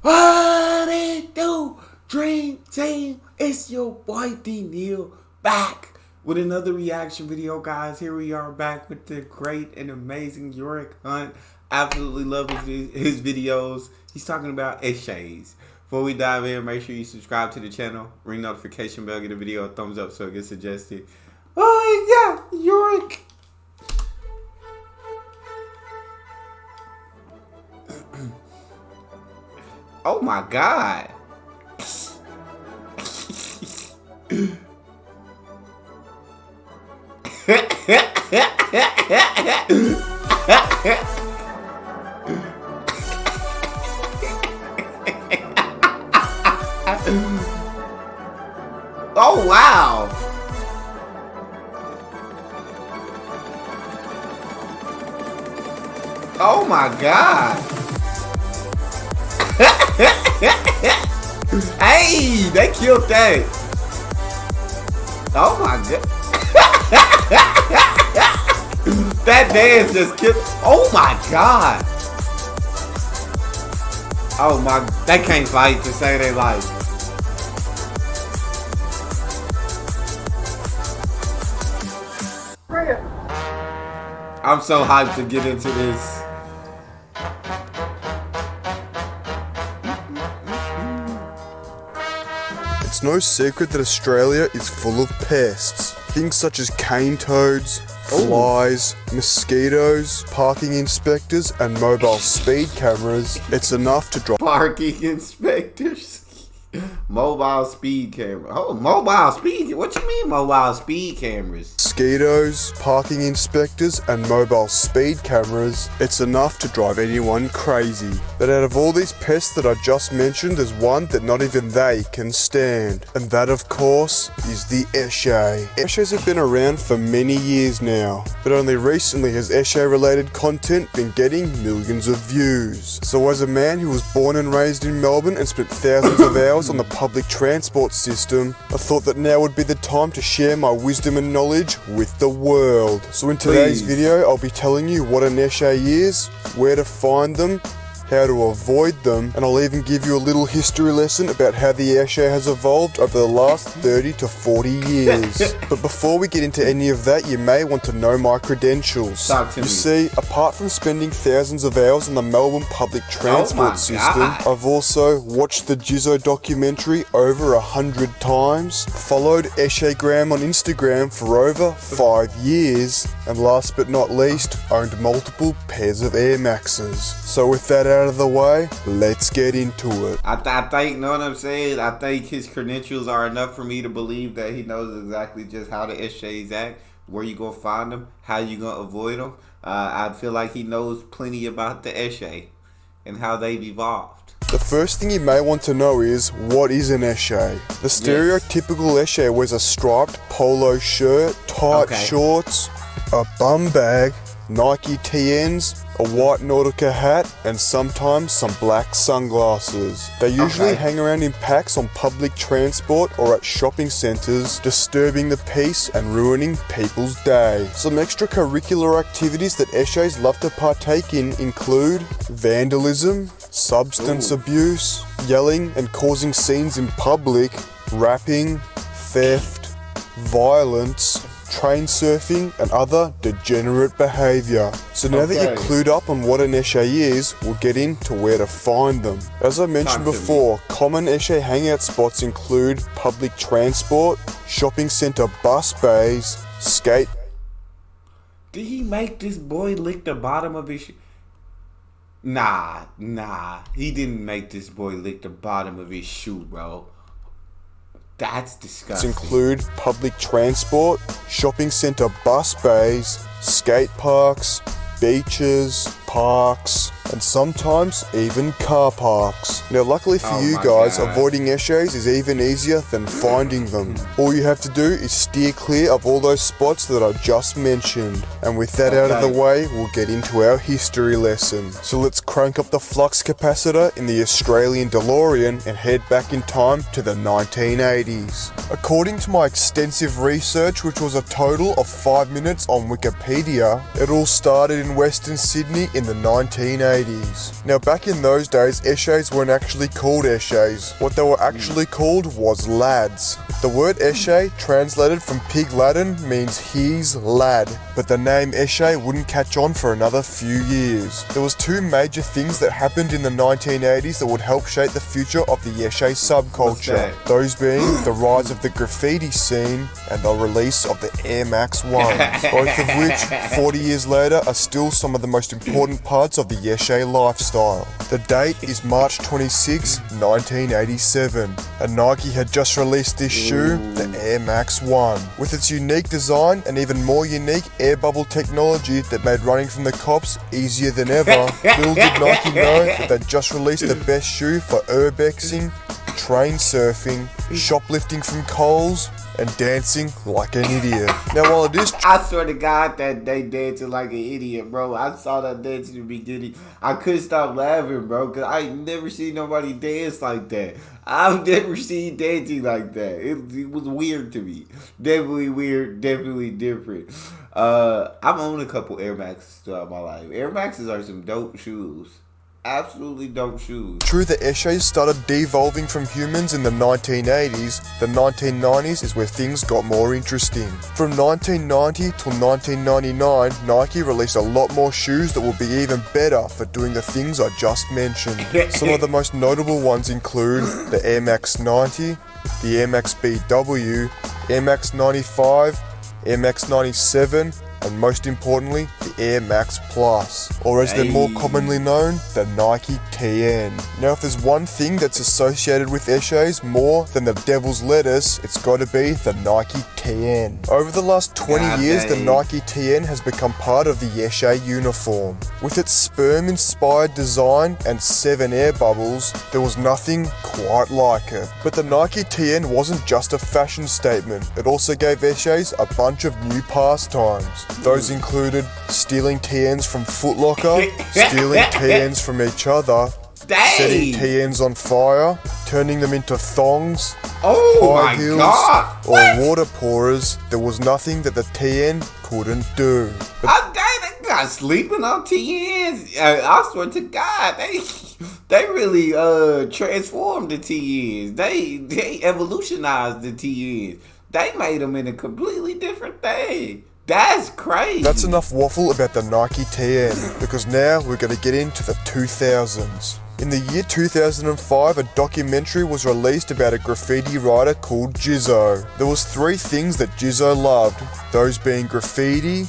What it do, Dream Team? It's your boy D Neal back with another reaction video, guys. Here we are back with the great and amazing Yorick Hunt. Absolutely love his videos. He's talking about Eshays. Before we dive in, make sure you subscribe to the channel, ring notification bell, get the video a thumbs up so it gets suggested. Oh yeah, Yorick. Oh my God. Oh wow. Oh my God. Hey, they killed that. Oh my God. That dance just killed. Oh my God. Oh my, they can't fight to save their life. I'm so hyped to get into this. It's no secret that Australia is full of pests. Things such as cane toads, flies, mosquitoes, parking inspectors, and mobile speed cameras. It's enough to drive Parking inspectors. Mobile speed camera. Oh, mobile speed. What you mean mobile speed cameras? mosquitoes, parking inspectors, and mobile speed cameras. It's enough to drive anyone crazy. But out of all these pests that I just mentioned, there's one that not even they can stand. And that, of course, is the eshay. Eshays have been around for many years now, but only recently has eshay-related content been getting millions of views. So as a man who was born and raised in Melbourne and spent thousands of hours on the public transport system, I thought that now would be the time to share my wisdom and knowledge with the world. So in today's video, I'll be telling you what an eshay is, where to find them, how to avoid them, and I'll even give you a little history lesson about how the eshay has evolved over the last 30 to 40 years. But before we get into any of that, you may want to know my credentials. You see, apart from spending thousands of hours on the Melbourne public transport system, I've also watched the Jizzo documentary over 100 times, followed Eshaygram on Instagram for over 5 years, and last but not least, owned multiple pairs of Air Maxes. So with that out of the way, let's get into it. I think, you know what I'm saying? I think his credentials are enough for me to believe that he knows exactly just how the eshays act, where you gonna find them, how you gonna avoid them. I feel like he knows plenty about the eshay and how they've evolved. The first thing you may want to know is, what is an eshay? The stereotypical eshay wears a striped polo shirt, tight shorts, a bum bag, Nike TNs, a white Nautica hat, and sometimes some black sunglasses. They usually hang around in packs on public transport or at shopping centres, disturbing the peace and ruining people's day. Some extracurricular activities that eshays love to partake in include vandalism, substance abuse, yelling and causing scenes in public, rapping, theft, violence, train surfing, and other degenerate behaviour. So now that you're clued up on what an eshay is, we'll get into where to find them. As I mentioned before, common eshay hangout spots include public transport, shopping centre bus bays, skate... Did he make this boy lick the bottom of his Nah, he didn't make this boy lick the bottom of his shoe, bro. That's disgusting. Include public transport, shopping centre bus bays, skate parks, beaches, parks, and sometimes even car parks. Now luckily for you guys, avoiding eshays is even easier than finding them. All you have to do is steer clear of all those spots that I just mentioned. And with that out of the way, we'll get into our history lesson. So let's crank up the flux capacitor in the Australian DeLorean and head back in time to the 1980s. According to my extensive research, which was a total of 5 minutes on Wikipedia, it all started in Western Sydney in the 1980s. Now back in those days, eshays weren't actually called eshays. What they were actually called was lads. The word eshay, translated from Pig Latin, means he's lad, but the name eshay wouldn't catch on for another few years. There was two major things that happened in the 1980s that would help shape the future of the eshay subculture. Those being the rise of the graffiti scene and the release of the Air Max 1s, both of which, 40 years later, are still some of the most important parts of the eshay lifestyle. The date is March 26, 1987, and Nike had just released this shoe, the Air Max 1. With its unique design and even more unique air bubble technology that made running from the cops easier than ever, little did Nike know that they'd just released the best shoe for urbexing, train surfing, shoplifting from Coles, and dancing like an idiot. Now while it is I swear to God that they dancing like an idiot, bro. I saw that dance in the beginning. I couldn't stop laughing, bro, because I ain't never seen nobody dance like that. I've never seen dancing like that. It was weird to me. Definitely weird, definitely different. I've owned a couple Air Maxes throughout my life. Air Maxes are some dope shoes. Absolutely dope shoes. True, the eshays started devolving from humans in the 1980s. The 1990s is where things got more interesting. From 1990 till 1999, Nike released a lot more shoes that will be even better for doing the things I just mentioned. Some of the most notable ones include the Air Max 90, the Air Max BW, Air Max 95, Air Max 97, and most importantly, the Air Max Plus, or as they're more commonly known, the Nike TN. Now if there's one thing that's associated with eshays more than the devil's lettuce, it's gotta be the Nike TN. Over the last 20 years, the Nike TN has become part of the eshay uniform. With its sperm-inspired design and 7 air bubbles, there was nothing quite like it. But the Nike TN wasn't just a fashion statement, it also gave eshays a bunch of new pastimes. Those included stealing TNs from Foot Locker, stealing TNs from each other, setting TNs on fire, turning them into thongs, high heels, or water pourers. There was nothing that the TN couldn't do. They got sleeping on TNs. I swear to God, they really transformed the TNs. They evolutionized the TNs. They made them in a completely different thing. That's crazy. That's enough waffle about the Nike TN, because now we're going to get into the 2000s. In the year 2005, a documentary was released about a graffiti writer called Jizzo. There was 3 things that Jizzo loved, those being graffiti,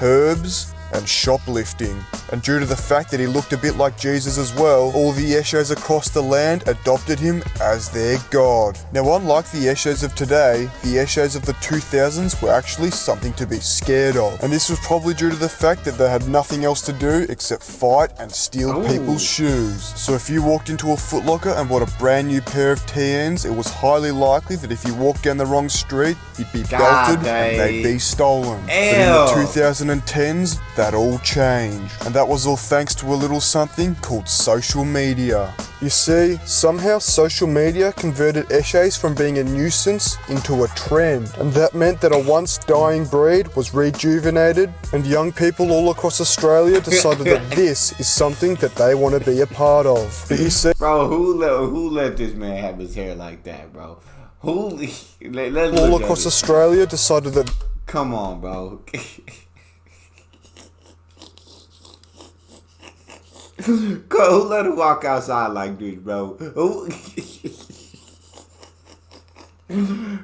herbs, and shoplifting. And due to the fact that he looked a bit like Jesus as well, all the eshays across the land adopted him as their god. Now unlike the eshays of today, the eshays of the 2000s were actually something to be scared of. And this was probably due to the fact that they had nothing else to do except fight and steal people's shoes. So if you walked into a Foot Locker and bought a brand new pair of TNs, it was highly likely that if you walked down the wrong street, you'd be belted and they'd be stolen. But in the 2010s, that all changed. And that was all thanks to a little something called social media. You see, somehow social media converted eshays from being a nuisance into a trend. And that meant that a once dying breed was rejuvenated, and young people all across Australia decided that this is something that they want to be a part of. But you see, bro, who let this man have his hair like that, bro? All across Australia decided that. Come on, bro. Who let him walk outside like this, bro?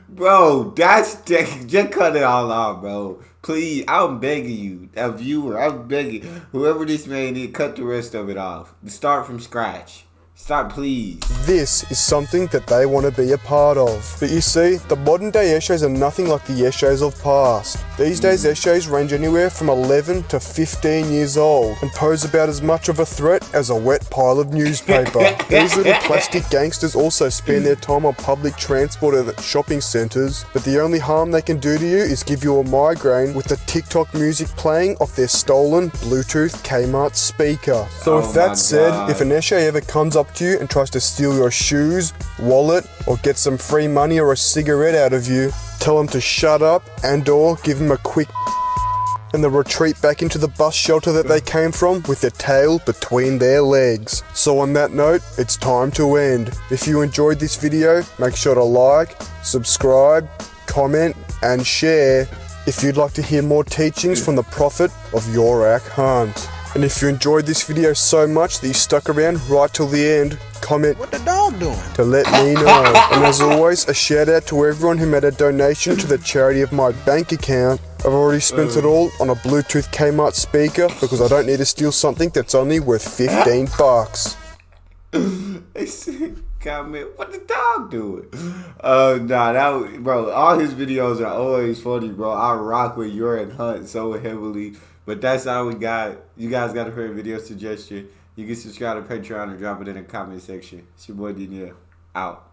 Bro, just cut it all off, bro. Please, I'm begging you, a viewer, I'm begging whoever this man is, cut the rest of it off. Start from scratch. Stop, please. This is something that they want to be a part of. But you see, the modern day eshays are nothing like the eshays of past. These days eshays range anywhere from 11 to 15 years old and pose about as much of a threat as a wet pile of newspaper. These little plastic gangsters also spend their time on public transport at shopping centres, but the only harm they can do to you is give you a migraine with the TikTok music playing off their stolen Bluetooth Kmart speaker. So with that said, if an eshay ever comes up to you and tries to steal your shoes, wallet, or get some free money or a cigarette out of you, tell him to shut up and or give him a quick and they'll retreat back into the bus shelter that they came from with their tail between their legs. So on that note, it's time to end. If you enjoyed this video, make sure to like, subscribe, comment, and share if you'd like to hear more teachings from the prophet of Yorak Hunt. And if you enjoyed this video so much that you stuck around right till the end, comment What the dog doing? to let me know. And as always, a shout out to everyone who made a donation to the charity of my bank account. I've already spent it all on a Bluetooth Kmart speaker because I don't need to steal something that's only worth 15 bucks. Comment, what the dog doing? Bro, all his videos are always funny, bro. I rock with Yorak Hunt so heavily. But that's all we got. You guys got a favorite video suggestion? You can subscribe to Patreon or drop it in the comment section. It's your boy Neal. Out.